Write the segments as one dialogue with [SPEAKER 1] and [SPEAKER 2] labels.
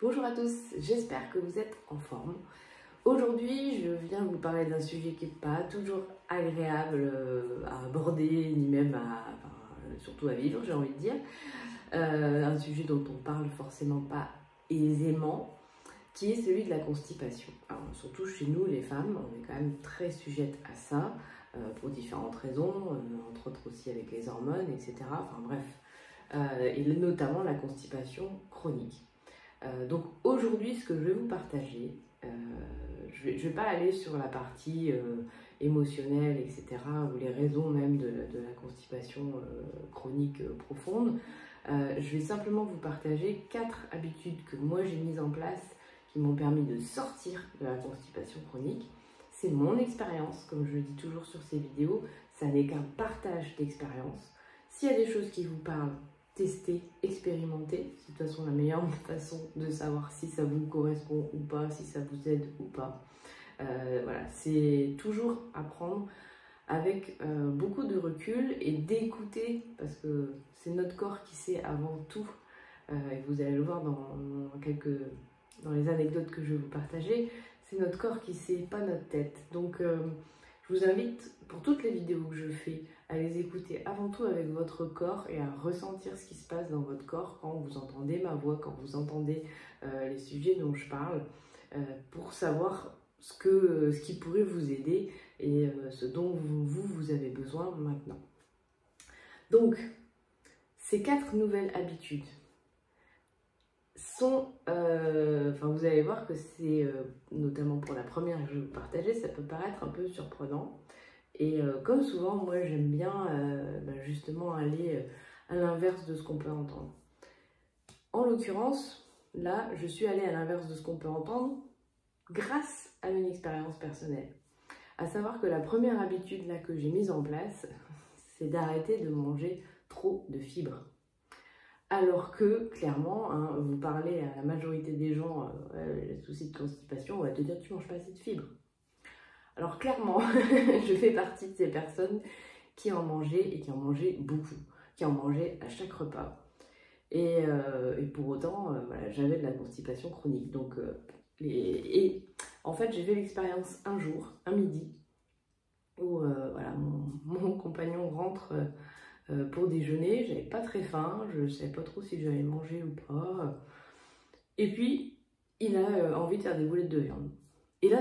[SPEAKER 1] Bonjour à tous, j'espère que vous êtes en forme. Aujourd'hui, je viens vous parler d'un sujet qui n'est pas toujours agréable à aborder, ni même surtout à vivre, j'ai envie de dire. Un sujet dont on parle forcément pas aisément, qui est celui de la constipation. Alors, surtout chez nous, les femmes, on est quand même très sujettes à ça, pour différentes raisons, entre autres aussi avec les hormones, etc. Enfin bref, et notamment la constipation chronique. Donc aujourd'hui, ce que je vais vous partager, je vais pas aller sur la partie émotionnelle, etc., ou les raisons même de la constipation chronique profonde. Je vais simplement vous partager 4 habitudes que moi j'ai mises en place qui m'ont permis de sortir de la constipation chronique. C'est mon expérience, comme je le dis toujours sur ces vidéos, ça n'est qu'un partage d'expérience. S'il y a des choses qui vous parlent, tester, expérimenter. C'est de toute façon la meilleure façon de savoir si ça vous correspond ou pas, si ça vous aide ou pas. Voilà, c'est toujours apprendre avec beaucoup de recul et d'écouter, parce que c'est notre corps qui sait avant tout, et vous allez le voir dans les anecdotes que je vais vous partager, c'est notre corps qui sait, pas notre tête. Donc je vous invite, pour toutes les vidéos que je fais, à les écouter avant tout avec votre corps et à ressentir ce qui se passe dans votre corps quand vous entendez ma voix, quand vous entendez les sujets dont je parle, pour savoir ce qui pourrait vous aider et ce dont vous avez besoin maintenant. Donc, ces 4 nouvelles habitudes sont, vous allez voir que c'est, notamment pour la première que je vais vous partager, ça peut paraître un peu surprenant. Et comme souvent, moi j'aime bien justement aller à l'inverse de ce qu'on peut entendre. En l'occurrence, là, je suis allée à l'inverse de ce qu'on peut entendre grâce à une expérience personnelle. À savoir que la première habitude là que j'ai mise en place, c'est d'arrêter de manger trop de fibres. Alors que, clairement, hein, vous parlez à la majorité des gens, les soucis de constipation, on va te dire tu manges pas assez de fibres. Alors clairement, je fais partie de ces personnes qui en mangeaient et qui en mangeaient beaucoup, qui en mangeaient à chaque repas. Et pour autant, voilà, j'avais de la constipation chronique. Donc, en fait, j'ai fait l'expérience un jour, un midi, où voilà, mon compagnon rentre pour déjeuner. J'avais pas très faim, je ne savais pas trop si j'allais manger ou pas. Et puis, il a envie de faire des boulettes de viande. Et là,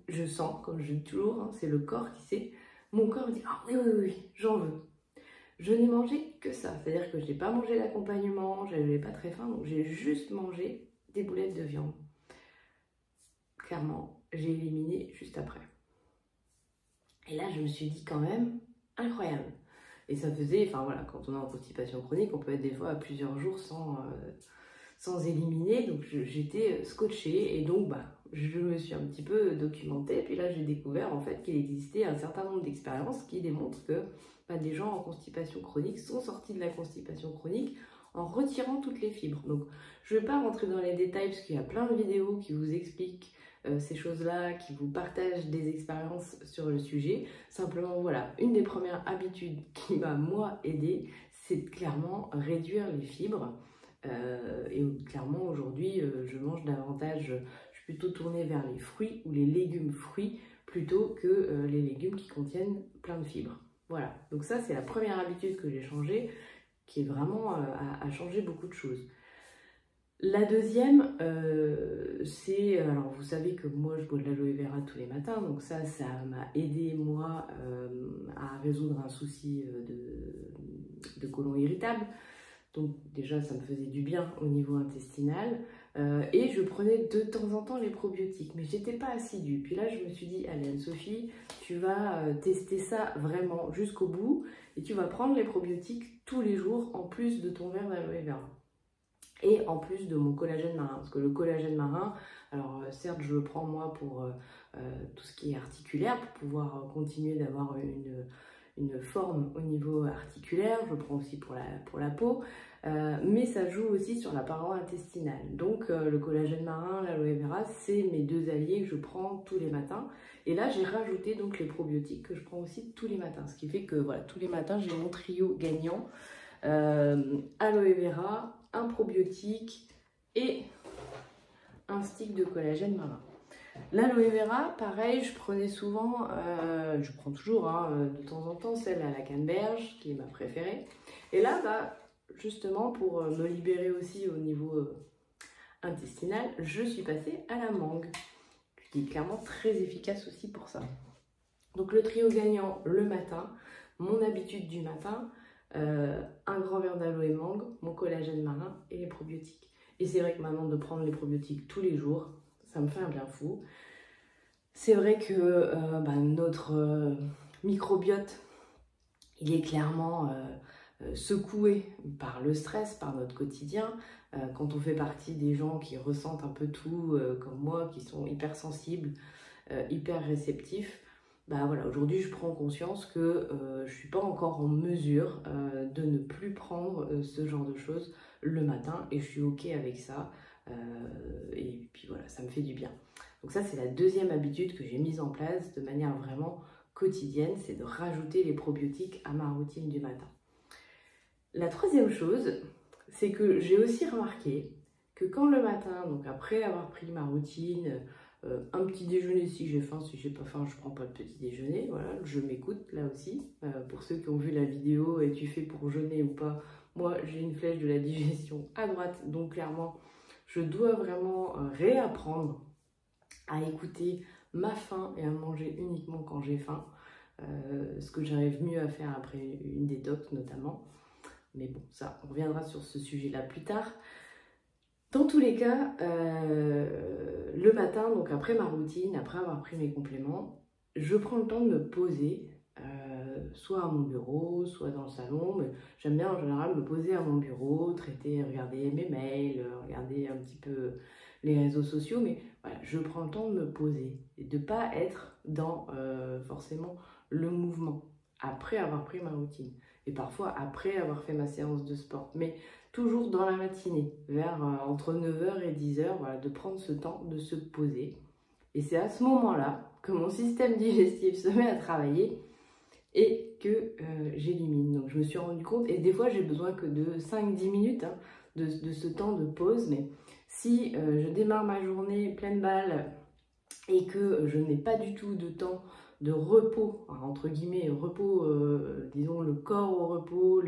[SPEAKER 1] je sens, comme je dis toujours, hein, c'est le corps qui sait. Mon corps me dit « Ah oui, oui, oui, j'en veux ». Je n'ai mangé que ça, c'est-à-dire que je n'ai pas mangé l'accompagnement, je n'avais pas très faim, donc j'ai juste mangé des boulettes de viande. Clairement, j'ai éliminé juste après. Et là, je me suis dit quand même, incroyable. Et ça faisait, enfin voilà, quand on est en constipation chronique, on peut être des fois à plusieurs jours sans éliminer, donc j'étais scotchée et donc je me suis un petit peu documentée, et puis là j'ai découvert en fait qu'il existait un certain nombre d'expériences qui démontrent que des gens en constipation chronique sont sortis de la constipation chronique en retirant toutes les fibres. Donc je ne vais pas rentrer dans les détails parce qu'il y a plein de vidéos qui vous expliquent ces choses-là, qui vous partagent des expériences sur le sujet. Simplement voilà, une des premières habitudes qui m'a moi aidée, c'est de clairement réduire les fibres. Et clairement aujourd'hui je mange davantage, je suis plutôt tournée vers les fruits ou les légumes fruits plutôt que les légumes qui contiennent plein de fibres. Voilà, donc ça c'est la première habitude que j'ai changée, qui est vraiment a changé beaucoup de choses. La deuxième, c'est, alors vous savez que moi je bois de l'aloe vera tous les matins, donc ça m'a aidé moi à résoudre un souci de côlon irritable. Donc déjà, ça me faisait du bien au niveau intestinal. Et je prenais de temps en temps les probiotiques, mais j'étais pas assidue. Puis là, je me suis dit, allez Anne-Sophie, tu vas tester ça vraiment jusqu'au bout et tu vas prendre les probiotiques tous les jours en plus de ton verre d'aloe vera. Et en plus de mon collagène marin, parce que le collagène marin, alors certes je le prends moi pour tout ce qui est articulaire, pour pouvoir continuer d'avoir une forme au niveau articulaire, je le prends aussi pour la peau, mais ça joue aussi sur la paroi intestinale. Donc le collagène marin, l'aloe vera, c'est mes deux alliés que je prends tous les matins. Et là j'ai rajouté donc les probiotiques que je prends aussi tous les matins, ce qui fait que voilà, tous les matins j'ai mon trio gagnant, aloe vera, un probiotique et un stick de collagène marin. L'aloe vera, pareil, je prenais souvent, je prends toujours de temps en temps celle à la canneberge, qui est ma préférée. Et là, bah, justement, pour me libérer aussi au niveau intestinal, je suis passée à la mangue, qui est clairement très efficace aussi pour ça. Donc le trio gagnant le matin, mon habitude du matin, un grand verre d'aloe mangue, mon collagène marin et les probiotiques. Et c'est vrai que maintenant de prendre les probiotiques tous les jours, ça me fait un bien fou. C'est vrai que notre microbiote, il est clairement secoué par le stress, par notre quotidien. Quand on fait partie des gens qui ressentent un peu tout, comme moi, qui sont hypersensibles, hyper réceptifs, bah voilà, aujourd'hui je prends conscience que je ne suis pas encore en mesure de ne plus prendre ce genre de choses le matin et je suis ok avec ça. Et puis voilà, ça me fait du bien. Donc ça, c'est la deuxième habitude que j'ai mise en place de manière vraiment quotidienne, c'est de rajouter les probiotiques à ma routine du matin. La troisième chose, c'est que j'ai aussi remarqué que quand le matin, donc après avoir pris ma routine, un petit déjeuner si j'ai faim, si j'ai pas faim, je prends pas de petit déjeuner, voilà, je m'écoute là aussi. Pour ceux qui ont vu la vidéo, et tu fais pour jeûner ou pas, moi j'ai une flèche de la digestion à droite, donc clairement, je dois vraiment réapprendre à écouter ma faim et à manger uniquement quand j'ai faim, ce que j'arrive mieux à faire après une détox notamment. Mais bon, ça, on reviendra sur ce sujet-là plus tard. Dans tous les cas, le matin, donc après ma routine, après avoir pris mes compléments, je prends le temps de me poser, soit à mon bureau, soit dans le salon, mais j'aime bien en général me poser à mon bureau, regarder mes mails, regarder un petit peu les réseaux sociaux, mais voilà, je prends le temps de me poser et de ne pas être dans forcément le mouvement après avoir pris ma routine et parfois après avoir fait ma séance de sport, mais toujours dans la matinée, vers entre 9h et 10h, voilà, de prendre ce temps de se poser. Et c'est à ce moment-là que mon système digestif se met à travailler et que j'élimine. Donc je me suis rendu compte, et des fois j'ai besoin que de 5-10 minutes de ce temps de pause, mais si je démarre ma journée pleine balle et que je n'ai pas du tout de temps de repos, entre guillemets, repos, disons le corps au repos,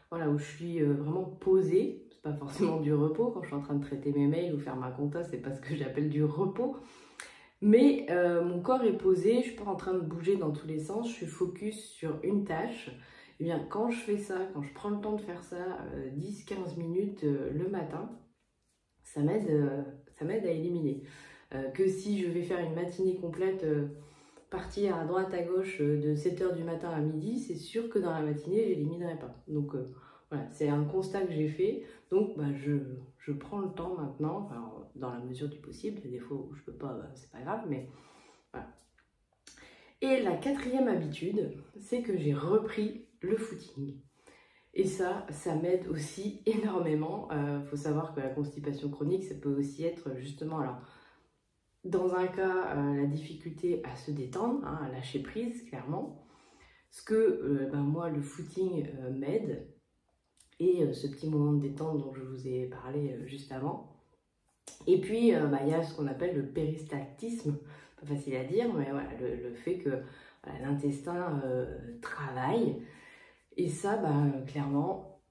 [SPEAKER 1] voilà, où je suis vraiment posée, c'est pas forcément du repos, quand je suis en train de traiter mes mails ou faire ma compta, c'est pas ce que j'appelle du repos, mais mon corps est posé, je suis pas en train de bouger dans tous les sens, je suis focus sur une tâche. Et bien quand je fais ça, quand je prends le temps de faire ça 10-15 minutes le matin, ça m'aide à éliminer. Que si je vais faire une matinée complète, partir à droite à gauche de 7h du matin à midi, c'est sûr que dans la matinée, j'éliminerai pas. Donc voilà, c'est un constat que j'ai fait. Donc bah, je prends le temps maintenant, enfin, dans la mesure du possible. Il y a des fois où je peux pas, bah, c'est pas grave, mais voilà. Et la quatrième habitude, c'est que j'ai repris le footing. Et ça m'aide aussi énormément. Faut savoir que la constipation chronique, ça peut aussi être justement, alors, dans un cas, la difficulté à se détendre, à lâcher prise, clairement. Ce que moi, le footing m'aide. Et ce petit moment de détente dont je vous ai parlé juste avant. Et puis, il y a ce qu'on appelle le péristaltisme. Pas facile à dire, mais voilà, le fait que voilà, l'intestin travaille. Et ça, clairement,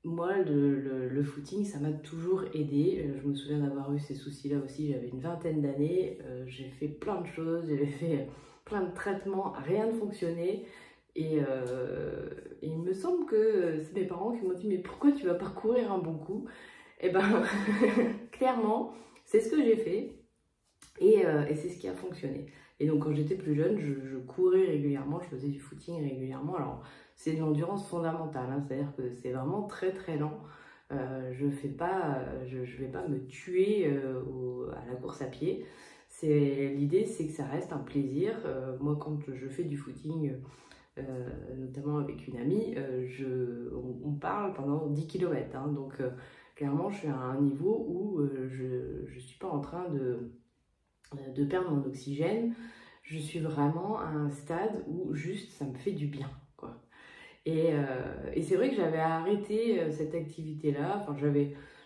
[SPEAKER 1] moi, le footing, ça m'a toujours aidé. Je me souviens d'avoir eu ces soucis-là aussi. J'avais une vingtaine d'années. J'ai fait plein de choses. J'avais fait plein de traitements. Rien ne fonctionnait. Et il me semble que c'est mes parents qui m'ont dit « Mais pourquoi tu vas pas courir un bon coup ?» Et ben, clairement, c'est ce que j'ai fait. Et c'est ce qui a fonctionné. Et donc, quand j'étais plus jeune, je courais régulièrement. Je faisais du footing régulièrement. Alors, c'est de l'endurance fondamentale, c'est-à-dire que c'est vraiment très très lent. Je vais pas me tuer à la course à pied. L'idée, c'est que ça reste un plaisir. Moi, quand je fais du footing, notamment avec une amie, on parle pendant 10 km. Donc, clairement, je suis à un niveau où je ne suis pas en train de perdre mon oxygène. Je suis vraiment à un stade où juste ça me fait du bien, quoi. Et c'est vrai que j'avais arrêté cette activité-là. Enfin,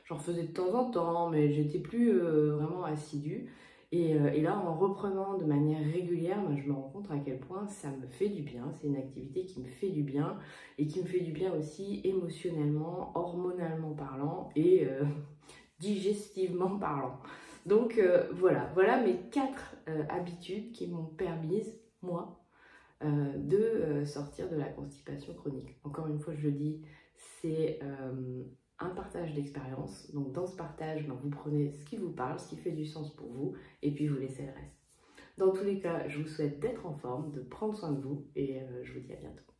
[SPEAKER 1] J'en faisais de temps en temps, mais j'étais plus vraiment assidue. Et là, en reprenant de manière régulière, ben, je me rends compte à quel point ça me fait du bien. C'est une activité qui me fait du bien et qui me fait du bien aussi émotionnellement, hormonalement parlant et digestivement parlant. Donc voilà mes 4 habitudes qui m'ont permis, moi, de sortir de la constipation chronique. Encore une fois, je le dis, c'est un partage d'expérience. Donc dans ce partage, ben, vous prenez ce qui vous parle, ce qui fait du sens pour vous, et puis vous laissez le reste. Dans tous les cas, je vous souhaite d'être en forme, de prendre soin de vous, et je vous dis à bientôt.